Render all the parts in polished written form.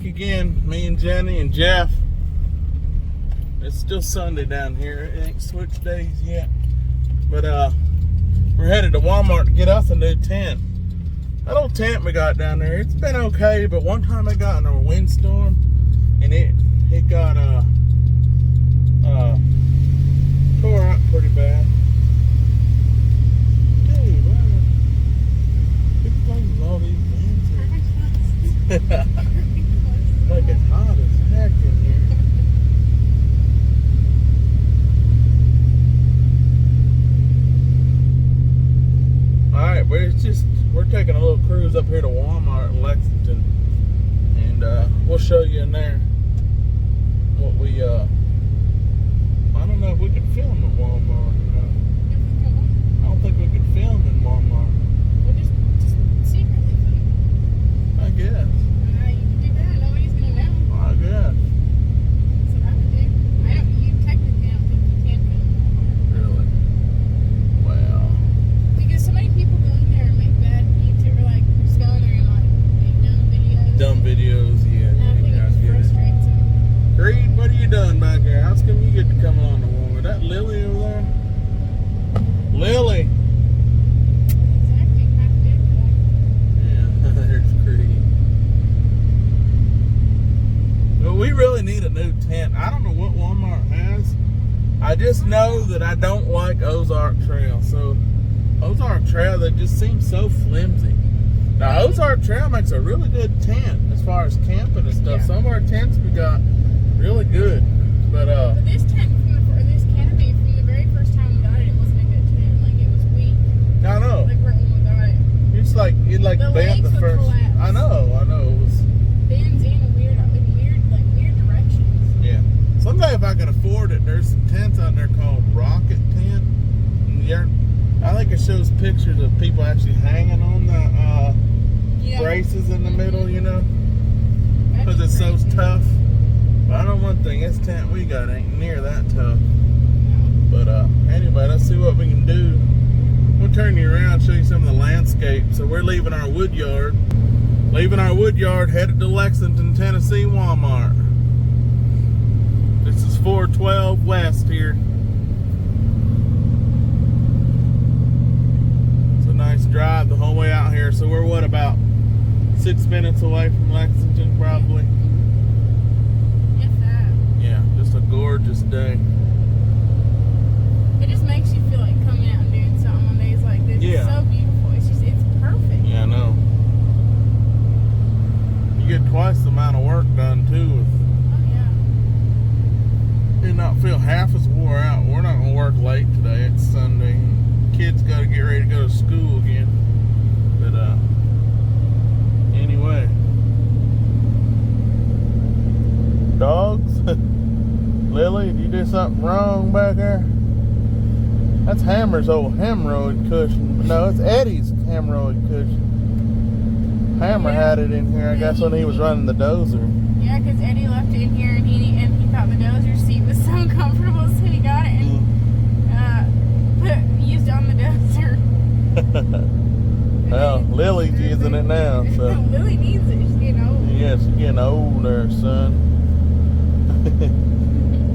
again, me and Jenny and Jeff. It's still Sunday down here. It ain't switched days yet. But we're headed to Walmart to get us a new tent. That old tent we got down there, it's been okay, but one time it got in a windstorm and it got tore up pretty bad. Dude, who plays all these bands here? Like it's hot as heck in here. Alright, we're taking a little cruise up here to Walmart in Lexington, and we'll show you in there what we I don't know if we can film at Walmart. I don't think we can film in Walmart. Well, just secretly film. I guess. You can do that. Nobody's gonna know. I guess. That's what I would do. You technically don't think you can film. Really? Wow. Because so many people go in there and make bad YouTube, or like just go in there and like make dumb videos. Yeah. And I think it frustrates them. Reed, what are you doing back there? How come you get to come along the Walmart? That Lily over there? Lily! It's acting half dead though. Yeah, there's Creed. Well, we really need a new tent. I don't know what Walmart has. I just know that I don't like Ozark Trail. So, Ozark Trail, they just seem so flimsy. Now, Ozark Trail makes a really good tent as far as camping and stuff. Yeah. Some of our tents we got really good. But this tent this Canopy from the very first time we got it, it wasn't a good tent. Like it was weak. I know. Like right when we got it. It's like you like The bent legs the would first. collapse. I know. It was. Bends in weird directions. Yeah. Someday if I can afford it, there's some tents out there called Rocket Tent. And I think it shows pictures of people actually hanging on the braces in the middle, you know, because it's so tough. But I know one thing, this tent we got ain't near that tough. No. But anyway, let's see what we can do. We'll turn you around, show you some of the landscape. So we're leaving our wood yard. Headed to Lexington, Tennessee Walmart. This is 412 West here. It's a nice drive the whole way out here. So we're what, about 6 minutes away from Lexington probably? If that. Yeah, just a gorgeous day. It just makes you feel like coming out and doing something on days like this. Yeah. It's so beautiful. It's perfect. Yeah, I know. You get twice the amount of work done too. Oh yeah. You not feel half as wore out. We're not gonna work late today. It's Sunday. Kids got to get ready to go to school again. But anyway, dogs. Lily, did you do something wrong back there? That's Hammer's old hemorrhoid cushion. No, it's Eddie's hemorrhoid cushion. Hammer had it in here, I guess, when he was running the dozer. Yeah, because Eddie left it in here and he thought the dozer seat was so uncomfortable, so he got it and used it on the dozer. Well, Lily's using it now, so. Lily needs it. She's getting old. Yeah, she's getting older, son.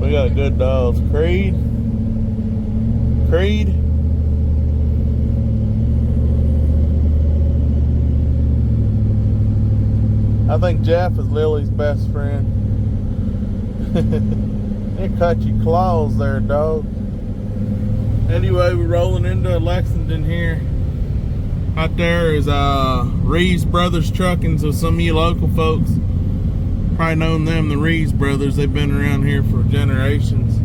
We got good dogs. Creed. I think Jeff is Lily's best friend. They cut your claws there, dog. Anyway, we're rolling into Lexington here. Out there is Reeves Brothers Trucking, so some of you local folks probably known them, the Reeves Brothers. They've been around here for generations.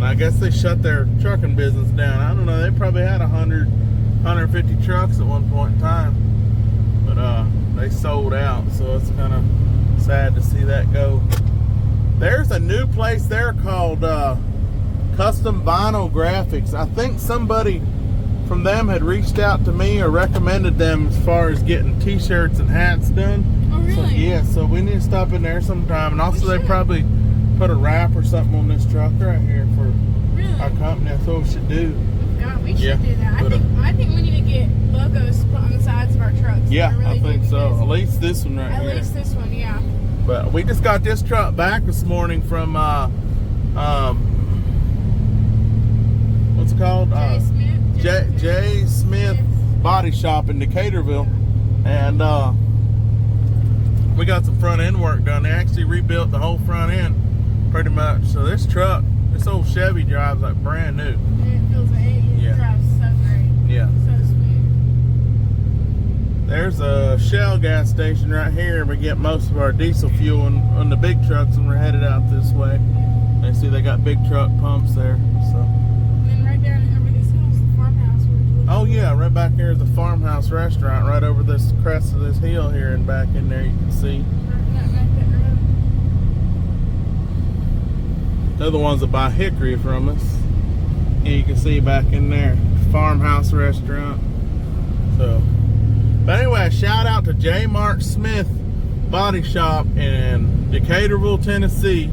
I guess they shut their trucking business down. I don't know, they probably had 100, 150 trucks at one point in time. But they sold out, so it's kind of sad to see that go. There's a new place there called Custom Vinyl Graphics. I think somebody from them had reached out to me or recommended them as far as getting t-shirts and hats done. Oh, really? So, yeah, so we need to stop in there sometime. And also they probably put a wrap or something on this truck right here for our company. That's what we should do. God, we should do that. I think we need to get logos put on the sides of our trucks. Yeah, really I think so. because At least this one right here. At least this one, yeah. But we just got this truck back this morning from what's it called? J. Smith Body Shop in Decaturville, and we got some front end work done. They actually rebuilt the whole front end pretty much. So this truck, this old Chevy, drives like brand new. It feels like it drives so great. Yeah. So smooth. There's a Shell gas station right here. We get most of our diesel fuel on the big trucks when we're headed out this way. And see they got big truck pumps there. So. And then right there over this house, the farmhouse. Oh yeah, right back here is the farmhouse restaurant, right over this crest of this hill here, and back in there you can see. They're the ones that buy hickory from us. And you can see back in there, farmhouse restaurant. So, but anyway, shout out to J. Mark Smith Body Shop in Decaturville, Tennessee.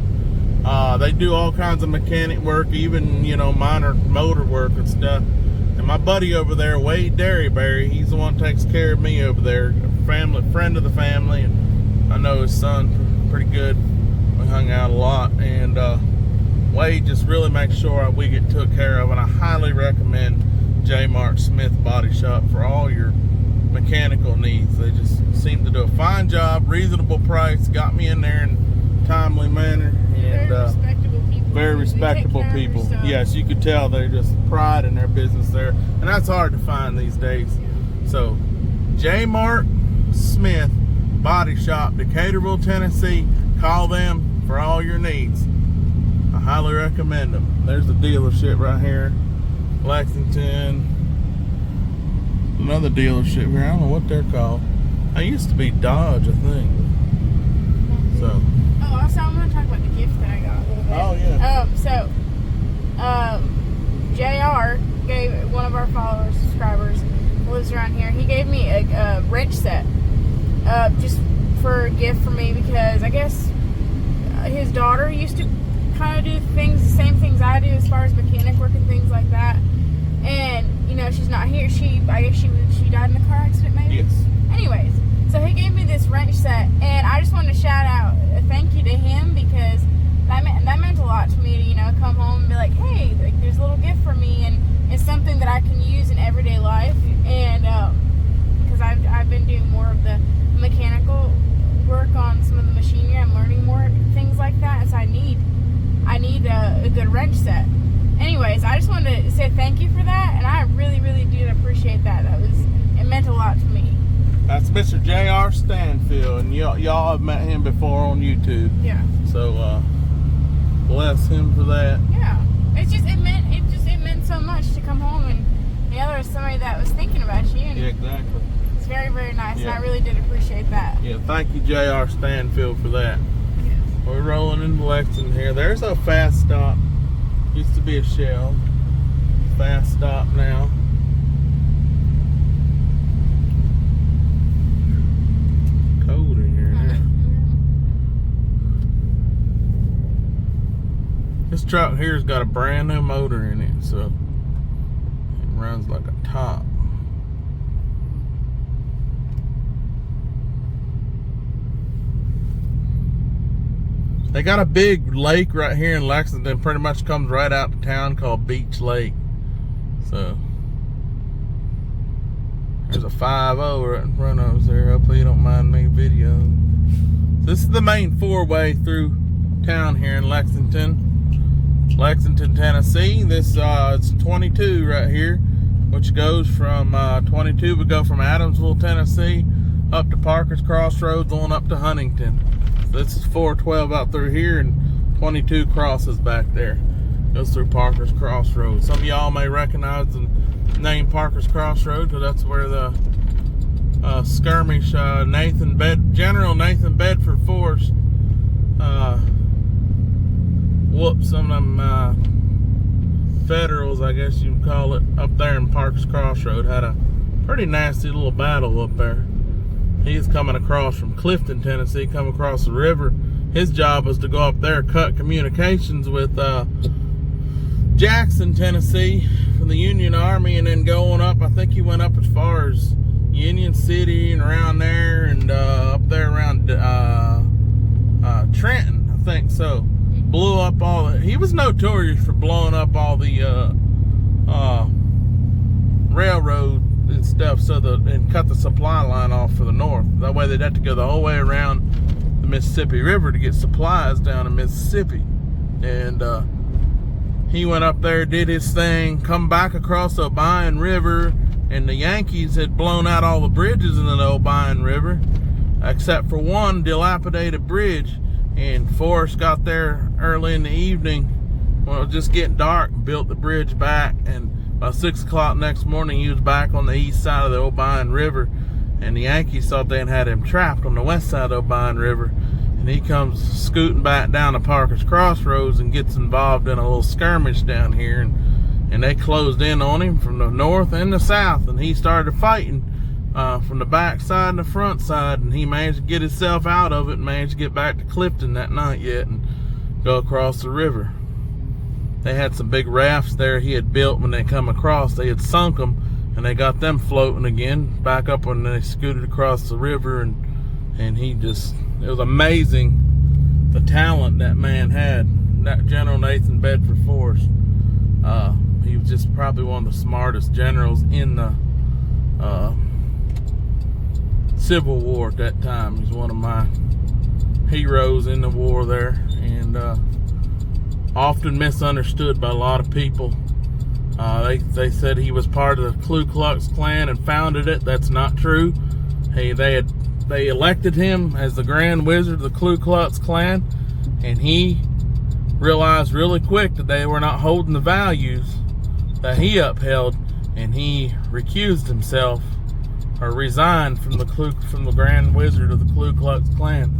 They do all kinds of mechanic work, even, you know, minor motor work and stuff. And my buddy over there, Wade Derryberry, he's the one that takes care of me over there. Friend of the family, and I know his son pretty good. We hung out a lot, and Wade just really makes sure we get took care of. And I highly recommend J. Mark Smith Body Shop for all your mechanical needs. They just seem to do a fine job, reasonable price, got me in there in a timely manner, and very respectable people. Yes, you could tell they're just pride in their business there, and that's hard to find these days. So, J. Mark Smith Body Shop, Decaturville, Tennessee. Call them for all your needs. I highly recommend them. There's the dealership right here, Lexington. Another dealership here. I don't know what they're called. I used to be Dodge, I think. So. Oh, also I'm going to talk about the gift that I got a little bit. Oh yeah. JR gave one of our followers, subscribers, lives around here. He gave me a wrench set, just for a gift for me, because I guess his daughter used to kind of do the same things I do as far as mechanic work and things like that. And you know, she's not here. I guess she died in a car accident, maybe. Yes. Anyways, so he gave me this wrench set, and I just wanted to shout out a thank you to him, because that meant a lot to me to, you know, come home and be like, hey, like, there's a little gift for me, and it's something that I can use in everyday life. And because I've been doing more of the mechanical work on some of the machinery, I'm learning more things like that, and so I need a good wrench set. Anyways, I just wanted to say thank you for that, and I really, really did appreciate that. It meant a lot to me. That's Mr. J.R. Stanfield, and y'all have met him before on YouTube. Yeah. So bless him for that. Yeah. It meant so much to come home and there was somebody that was thinking about you. And yeah, exactly. It's very, very nice, yeah. And I really did appreciate that. Yeah, thank you, J.R. Stanfield, for that. Yeah. We're rolling into Lexington here. There's a fast stop. Used to be a Shell. Fast stop now. Cold in here now. This truck here's got a brand new motor in it, so it runs like a top. They got a big lake right here in Lexington, pretty much comes right out to town, called Beach Lake. So there's a 5-0 right in front of us there. Hopefully you don't mind me videoing. This is the main four-way through town here in Lexington, Tennessee. This it's 22 right here, which goes from 22 we go from Adamsville, Tennessee, up to Parker's Crossroads, on up to Huntington. This is 412 out through here, and 22 crosses back there. Goes through Parker's Crossroads. Some of y'all may recognize the name Parker's Crossroads, because that's where the skirmish General Nathan Bedford Force whooped some of them Federals, I guess you would call it, up there in Parker's Crossroads. Had a pretty nasty little battle up there. He's coming across from Clifton, Tennessee, coming across the river. His job was to go up there, cut communications with Jackson, Tennessee, from the Union Army, and then going up. I think he went up as far as Union City and around there, and up there around So blew up all. He was notorious for blowing up all the railroad and stuff, and cut the supply line off for the north. That way they'd have to go the whole way around the Mississippi River to get supplies down in Mississippi. And he went up there, did his thing, come back across the Obion River, and the Yankees had blown out all the bridges in the Obion River, except for one dilapidated bridge. And Forrest got there early in the evening when it was just getting dark, built the bridge back, and by 6 o'clock next morning he was back on the east side of the Obion River, and the Yankees thought they had him trapped on the west side of the Obion River. And he comes scooting back down to Parker's Crossroads and gets involved in a little skirmish down here, and they closed in on him from the north and the south, and he started fighting from the back side and the front side, and he managed to get himself out of it and managed to get back to Clifton that night yet and go across the river. They had some big rafts there he had built when they come across. They had sunk them, and they got them floating again back up when they scooted across the river, and he just, it was amazing the talent that man had, that General Nathan Bedford Forrest. He was just probably one of the smartest generals in the Civil War at that time. He's one of my heroes in the war there, and often misunderstood by a lot of people. They said he was part of the Ku Klux Klan and founded it. That's not true. They elected him as the Grand Wizard of the Ku Klux Klan, and he realized really quick that they were not holding the values that he upheld, and he recused himself or resigned from the Grand Wizard of the Ku Klux Klan.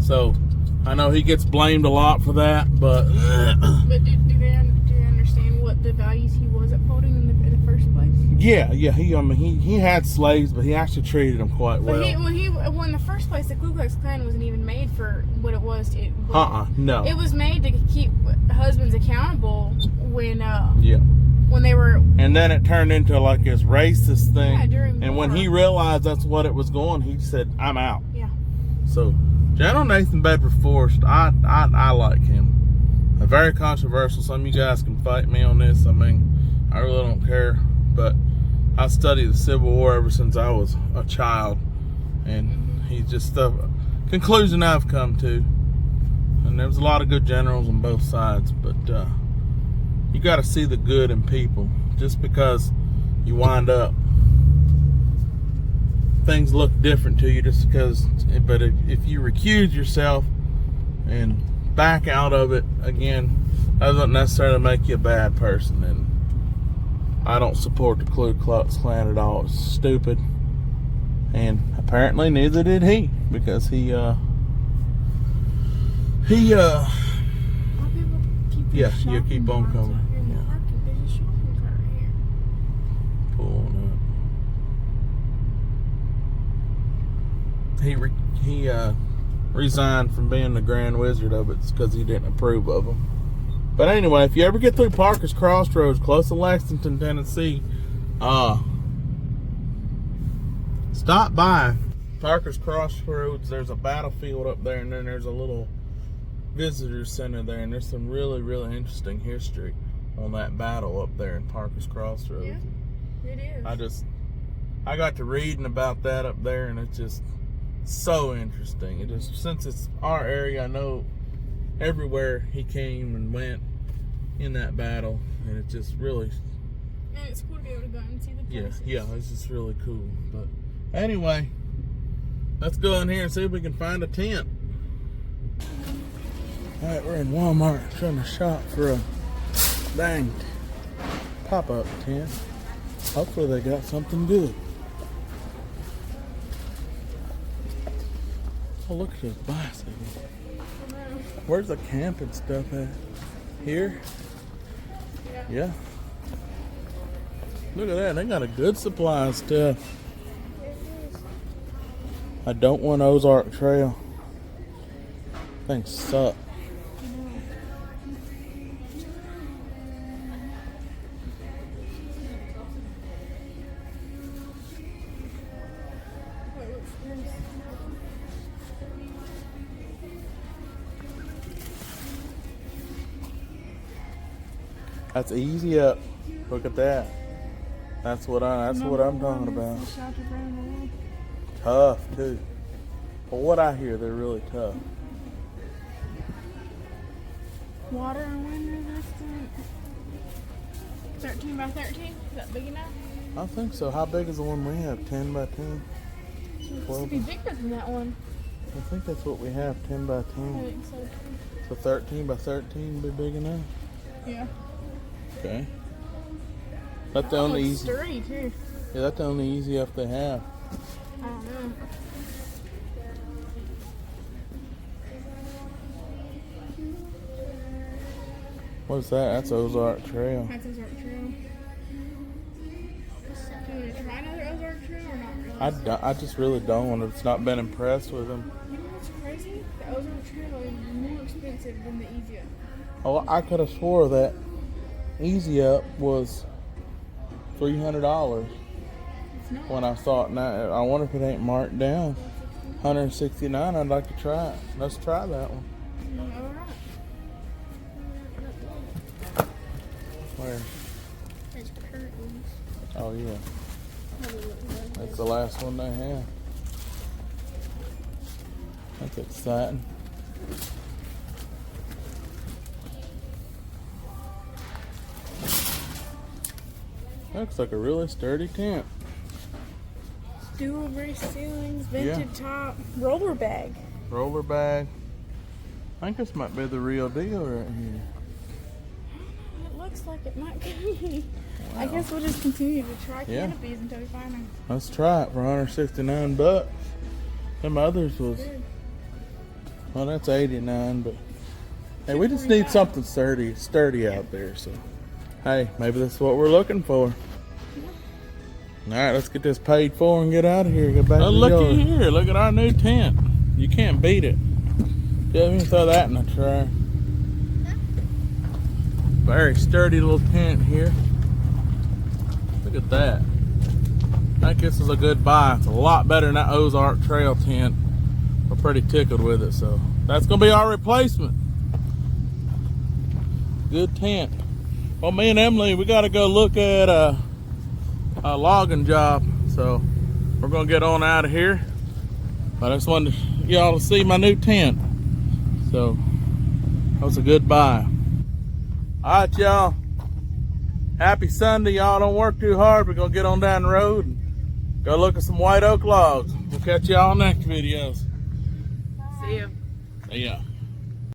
So I know he gets blamed a lot for that, but But do they understand what the values he was upholding in the first place? yeah, he had slaves, but he actually treated them quite well. But well, in the first place, the Ku Klux Klan wasn't even made for what it was. No. It was made to keep husbands accountable Yeah. when they were. And then it turned into like this racist thing. Yeah, during and war. when he realized that's what it was going, he said, "I'm out." Yeah. So General Nathan Bedford Forrest, I like him. Very controversial. Some of you guys can fight me on this. I mean, I really don't care. But I studied the Civil War ever since I was a child, and he's just the conclusion I've come to. And there's a lot of good generals on both sides, but you got to see the good in people. Just because you wind up, things look different to you just because. But if you recuse yourself and back out of it again, that doesn't necessarily make you a bad person. And I don't support the Ku Klux Klan at all. It's stupid. And apparently neither did he, because he You keep on coming. There's a shopping cart here. Pulling up. He resigned from being the Grand Wizard of it because he didn't approve of them. But anyway, if you ever get through Parker's Crossroads, close to Lexington, Tennessee, stop by Parker's Crossroads. There's a battlefield up there, and then there's a little visitor center there, and there's some really, really interesting history on that battle up there in Parker's Crossroads. Yeah, it is. I got to reading about that up there, and it's just so interesting. It just, since it's our area, I know everywhere he came and went in that battle, and it just really, And it's cool to be able to go and see the places. yeah, it's just really cool. But anyway, let's go in here and see if we can find a tent. All right, we're in Walmart trying to shop for a dang pop-up tent. Hopefully they got something good. Oh, look at this bicycle. Where's the camping stuff at? Here? Yeah. Look at that. They got a good supply of stuff. I don't want Ozark Trail. Things suck. That's easy up. Look at that. That's what I'm talking about. Tough too. But what I hear, they're really tough. Water and wind resistant. 13 by 13. Is that big enough? I think so. How big is the one we have? 10 by 10? It should be bigger than that one. I think that's what we have. 10 by 10. I think so too. So 13 by 13 would be big enough? Yeah. Okay. That's the only easy. Sturdy too. Yeah, that's the only easy up they have. I don't know. What's that? That's Ozark Trail. That's Ozark Trail. Do you want to try another Ozark Trail or not really? I just really don't. I've not been impressed with them. You know what's crazy? The Ozark Trail is more expensive than the Easy Up. Oh, I could have swore that Easy Up was $300 when I saw it. Now I wonder if it ain't marked down. $169. I'd like to try it. Let's try that one. All right. Where? There's curtains. Oh yeah. That's the last one they have. That's exciting. Looks like a really sturdy tent. Dual brace ceilings, vented top, roller bag. Roller bag. I think this might be the real deal right here. It looks like it might be. Wow. I guess we'll just continue to try canopies until we find them. Let's try it for $169. Them others was, well, that's $89, but hey, we just need something sturdy out there. So, hey, maybe that's what we're looking for. All right, let's get this paid for and get out of here. Get back to the yard. Looky here. Look at our new tent. You can't beat it. Yeah, we can throw that in the tray. Very sturdy little tent here. Look at that. I think this is a good buy. It's a lot better than that Ozark Trail tent. We're pretty tickled with it, so that's gonna be our replacement. Good tent. Well, me and Emily, we gotta go look at a logging job, so we're gonna get on out of here. But I just wanted y'all to see my new tent, so that was a good buy. All right, y'all, happy Sunday. Y'all don't work too hard. We're gonna get on down the road and go look at some white oak logs. We'll catch y'all next videos. See ya. See ya.